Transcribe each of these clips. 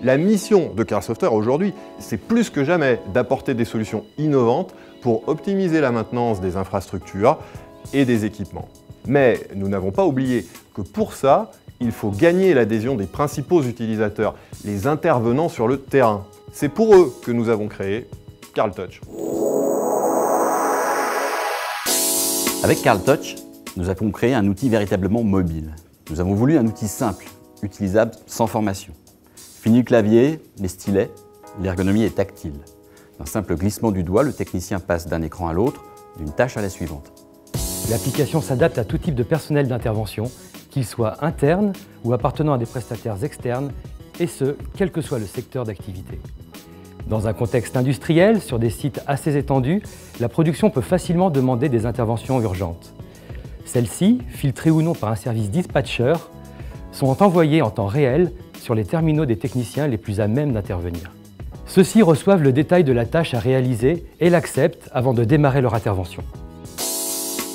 La mission de Carl Software aujourd'hui, c'est plus que jamais d'apporter des solutions innovantes pour optimiser la maintenance des infrastructures et des équipements. Mais nous n'avons pas oublié que pour ça, il faut gagner l'adhésion des principaux utilisateurs, les intervenants sur le terrain. C'est pour eux que nous avons créé Carl Touch. Avec Carl Touch, nous avons créé un outil véritablement mobile. Nous avons voulu un outil simple, utilisable sans formation. Fini le clavier, les stylets, l'ergonomie est tactile. D'un simple glissement du doigt, le technicien passe d'un écran à l'autre, d'une tâche à la suivante. L'application s'adapte à tout type de personnel d'intervention, qu'il soit interne ou appartenant à des prestataires externes, et ce, quel que soit le secteur d'activité. Dans un contexte industriel, sur des sites assez étendus, la production peut facilement demander des interventions urgentes. Celles-ci, filtrées ou non par un service dispatcher, sont envoyées en temps réel sur les terminaux des techniciens les plus à même d'intervenir. Ceux-ci reçoivent le détail de la tâche à réaliser et l'acceptent avant de démarrer leur intervention.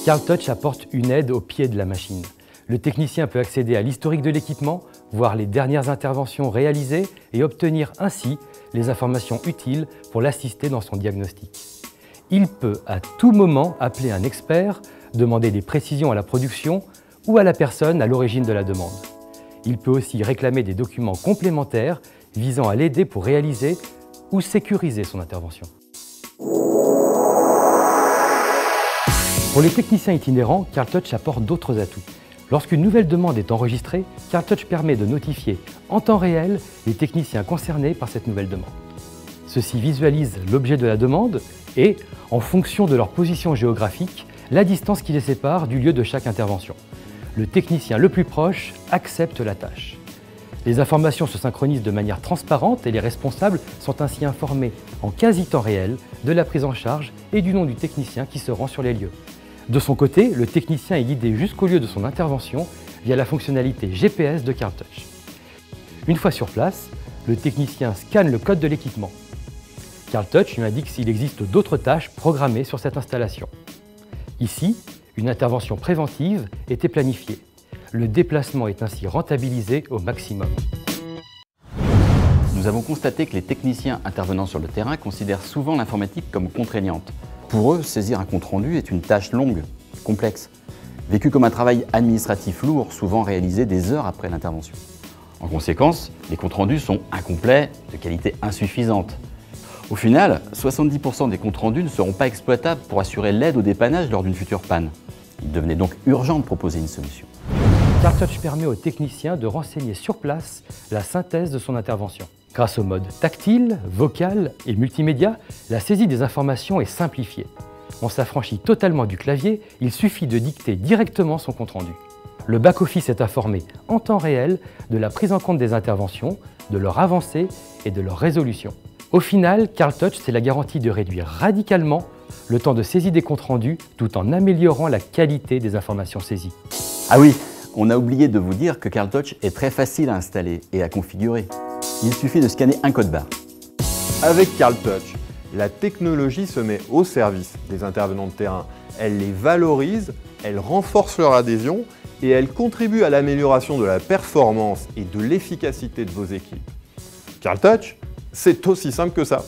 Carl Touch apporte une aide au pied de la machine. Le technicien peut accéder à l'historique de l'équipement, voir les dernières interventions réalisées et obtenir ainsi les informations utiles pour l'assister dans son diagnostic. Il peut à tout moment appeler un expert, demander des précisions à la production ou à la personne à l'origine de la demande. Il peut aussi réclamer des documents complémentaires visant à l'aider pour réaliser ou sécuriser son intervention. Pour les techniciens itinérants, Carl Touch apporte d'autres atouts. Lorsqu'une nouvelle demande est enregistrée, Carl Touch permet de notifier en temps réel les techniciens concernés par cette nouvelle demande. Ceux-ci visualisent l'objet de la demande et, en fonction de leur position géographique, la distance qui les sépare du lieu de chaque intervention. Le technicien le plus proche accepte la tâche. Les informations se synchronisent de manière transparente et les responsables sont ainsi informés en quasi-temps réel de la prise en charge et du nom du technicien qui se rend sur les lieux. De son côté, le technicien est guidé jusqu'au lieu de son intervention via la fonctionnalité GPS de Carl Touch. Une fois sur place, le technicien scanne le code de l'équipement. Carl Touch lui indique s'il existe d'autres tâches programmées sur cette installation. Ici, une intervention préventive était planifiée. Le déplacement est ainsi rentabilisé au maximum. Nous avons constaté que les techniciens intervenant sur le terrain considèrent souvent l'informatique comme contraignante. Pour eux, saisir un compte-rendu est une tâche longue, complexe, vécue comme un travail administratif lourd, souvent réalisé des heures après l'intervention. En conséquence, les comptes-rendus sont incomplets, de qualité insuffisante. Au final, 70% des comptes-rendus ne seront pas exploitables pour assurer l'aide au dépannage lors d'une future panne. Il devenait donc urgent de proposer une solution. Carl Touch permet au technicien de renseigner sur place la synthèse de son intervention. Grâce au mode tactile, vocal et multimédia, la saisie des informations est simplifiée. On s'affranchit totalement du clavier, il suffit de dicter directement son compte-rendu. Le back-office est informé en temps réel de la prise en compte des interventions, de leur avancée et de leur résolution. Au final, Carl Touch, c'est la garantie de réduire radicalement le temps de saisie des comptes rendus tout en améliorant la qualité des informations saisies. Ah oui, on a oublié de vous dire que Carl Touch est très facile à installer et à configurer. Il suffit de scanner un code barre. Avec Carl Touch, la technologie se met au service des intervenants de terrain. Elle les valorise, elle renforce leur adhésion et elle contribue à l'amélioration de la performance et de l'efficacité de vos équipes. Carl Touch, c'est aussi simple que ça.